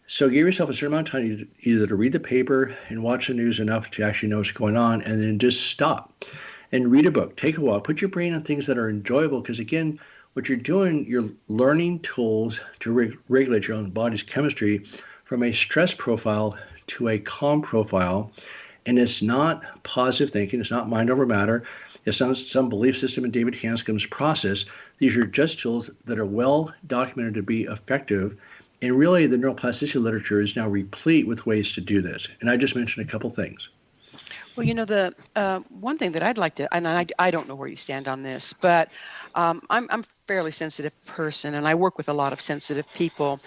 So give yourself a certain amount of time either to read the paper and watch the news enough to actually know what's going on, and then just stop and read a book, take a walk, put your brain on things that are enjoyable. Because again, what you're doing, you're learning tools to regulate your own body's chemistry from a stress profile to a calm profile. And it's not positive thinking. It's not mind over matter. It's not some belief system in David Hanscom's process. These are just tools that are well documented to be effective. And really, the neuroplasticity literature is now replete with ways to do this. And I just mentioned a couple things. Well, the one thing that I'd like to, and I don't know where you stand on this, but I'm a fairly sensitive person, and I work with a lot of sensitive people.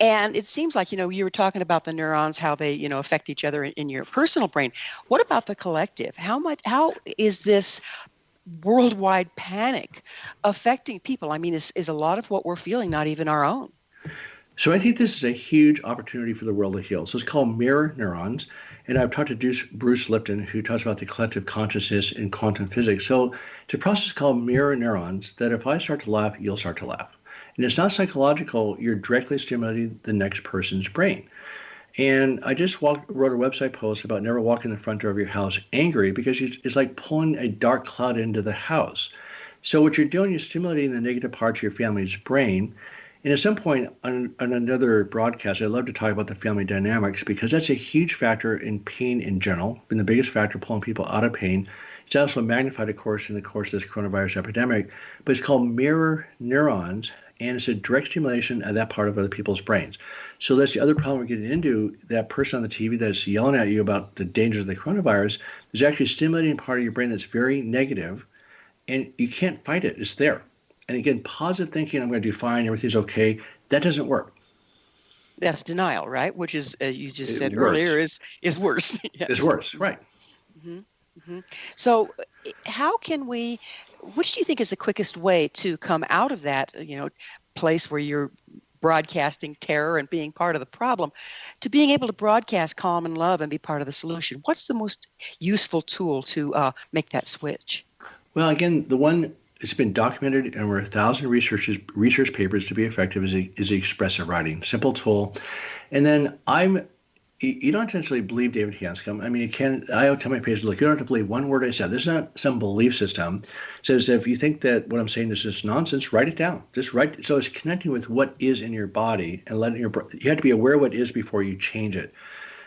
And it seems like, you were talking about the neurons, how they, affect each other in your personal brain. What about the collective? How is this worldwide panic affecting people? I mean, is a lot of what we're feeling not even our own? So I think this is a huge opportunity for the world to heal. So it's called mirror neurons. And I've talked to Bruce Lipton, who talks about the collective consciousness in quantum physics. So it's a process called mirror neurons that if I start to laugh, you'll start to laugh. And it's not psychological. You're directly stimulating the next person's brain. And I just wrote a website post about never walking the front door of your house angry, because it's like pulling a dark cloud into the house. So what you're doing, you're stimulating the negative parts of your family's brain. And at some point on another broadcast, I'd love to talk about the family dynamics, because that's a huge factor in pain in general, been the biggest factor pulling people out of pain. It's also magnified, of course, in the course of this coronavirus epidemic, but it's called mirror neurons, and it's a direct stimulation of that part of other people's brains. So that's the other problem we're getting into. That person on the TV that's yelling at you about the dangers of the coronavirus is actually stimulating part of your brain that's very negative, and you can't fight it. It's there. And again, positive thinking, I'm going to do fine, everything's okay, that doesn't work. That's denial, right? Which is, you just said earlier, is worse. Yes. It's worse, right. Mm-hmm. So how can we, which do you think is the quickest way to come out of that, place where you're broadcasting terror and being part of the problem, to being able to broadcast calm and love and be part of the solution? What's the most useful tool to make that switch? Well, again, the one it's been documented in over 1,000 research papers to be effective is the expressive writing, simple tool. And then you don't essentially believe David Hanscom. I mean, I tell my patients, look, you don't have to believe one word I said. This is not some belief system. It says if you think that what I'm saying is just nonsense, write it down. Just write. So it's connecting with what is in your body and you have to be aware of what is before you change it.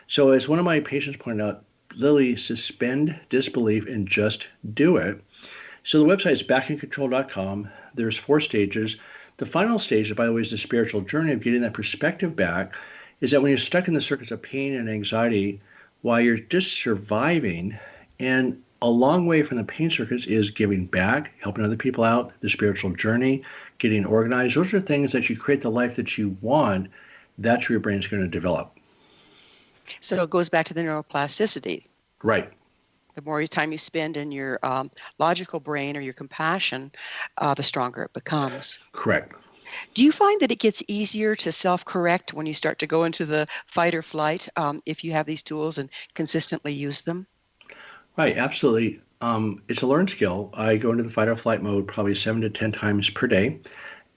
So as one of my patients pointed out, Lily, suspend disbelief and just do it. So the website is backincontrol.com. There's 4 stages. The final stage, by the way, is the spiritual journey of getting that perspective back, is that when you're stuck in the circuits of pain and anxiety, while you're just surviving, and a long way from the pain circuits is giving back, helping other people out, the spiritual journey, getting organized. Those are things that you create the life that you want. That's where your brain's going to develop. So it goes back to the neuroplasticity. Right. The more time you spend in your logical brain or your compassion, the stronger it becomes. Correct. Do you find that it gets easier to self-correct when you start to go into the fight or flight if you have these tools and consistently use them? Right, absolutely. It's a learned skill. I go into the fight or flight mode probably 7 to 10 times per day.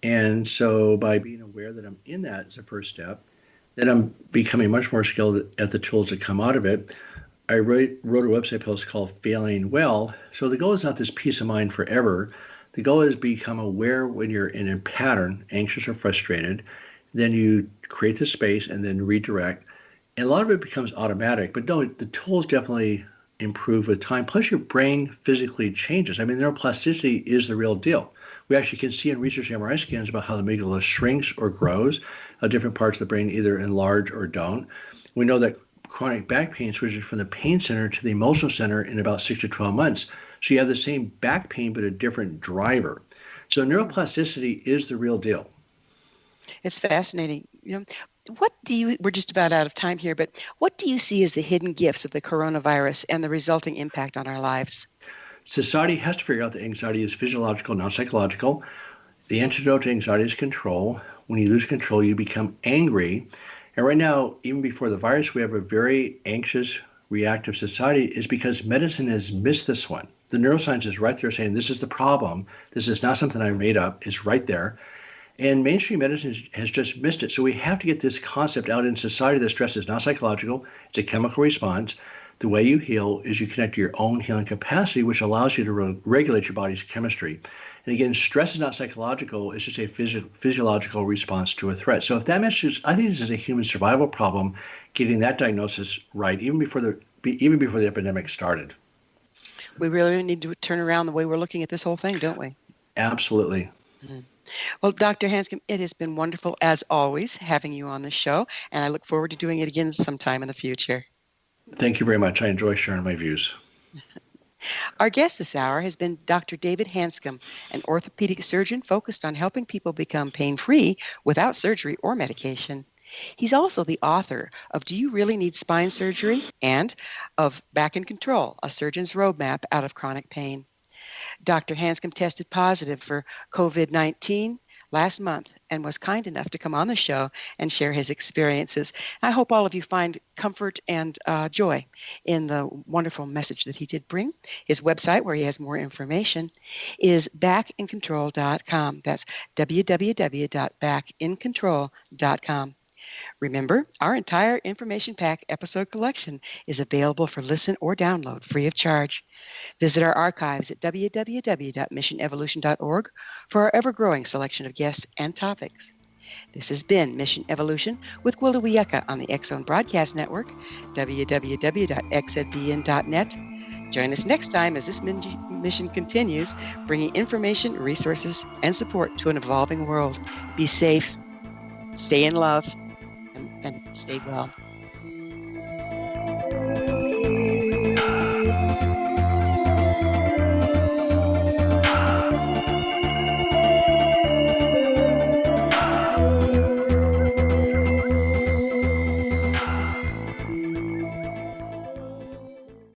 And so by being aware that I'm in that is the first step, then I'm becoming much more skilled at the tools that come out of it. I wrote a website post called Failing Well. So the goal is not this peace of mind forever. The goal is become aware when you're in a pattern, anxious or frustrated. Then you create the space and then redirect. And a lot of it becomes automatic. But no, the tools definitely improve with time. Plus your brain physically changes. I mean, neuroplasticity is the real deal. We actually can see in research MRI scans about how the amygdala shrinks or grows. Different parts of the brain either enlarge or don't. We know that chronic back pain switches from the pain center to the emotional center in about 6 to 12 months. So you have the same back pain, but a different driver. So neuroplasticity is the real deal. It's fascinating. We're just about out of time here, but what do you see as the hidden gifts of the coronavirus and the resulting impact on our lives? Society has to figure out that anxiety is physiological, not psychological. The antidote to anxiety is control. When you lose control, you become angry. And right now, even before the virus, we have a very anxious, reactive society is because medicine has missed this one. The neuroscience is right there saying this is the problem. This is not something I made up. It's right there. And mainstream medicine has just missed it. So we have to get this concept out in society that stress is not psychological. It's a chemical response. The way you heal is you connect to your own healing capacity, which allows you to regulate your body's chemistry. And again, stress is not psychological. It's just a physiological response to a threat. So if that message, I think this is a human survival problem, getting that diagnosis right, even before the epidemic started. We really need to turn around the way we're looking at this whole thing, don't we? Absolutely. Mm-hmm. Well, Dr. Hanscom, it has been wonderful, as always, having you on the show, and I look forward to doing it again sometime in the future. Thank you very much. I enjoy sharing my views. Our guest this hour has been Dr. David Hanscom, an orthopedic surgeon focused on helping people become pain-free without surgery or medication. He's also the author of Do You Really Need Spine Surgery? And of Back in Control, A Surgeon's Roadmap Out of Chronic Pain. Dr. Hanscom tested positive for COVID-19 last month and was kind enough to come on the show and share his experiences. I hope all of you find comfort and joy in the wonderful message that he did bring. His website, where he has more information, is backincontrol.com. That's www.backincontrol.com. Remember, our entire information pack episode collection is available for listen or download free of charge. Visit our archives at www.missionevolution.org for our ever-growing selection of guests and topics. This has been Mission Evolution with Gwilda Wiyaka on the X-Zone Broadcast Network, www.xzbn.net. Join us next time as this mission continues, bringing information, resources, and support to an evolving world. Be safe, stay in love, and stay well.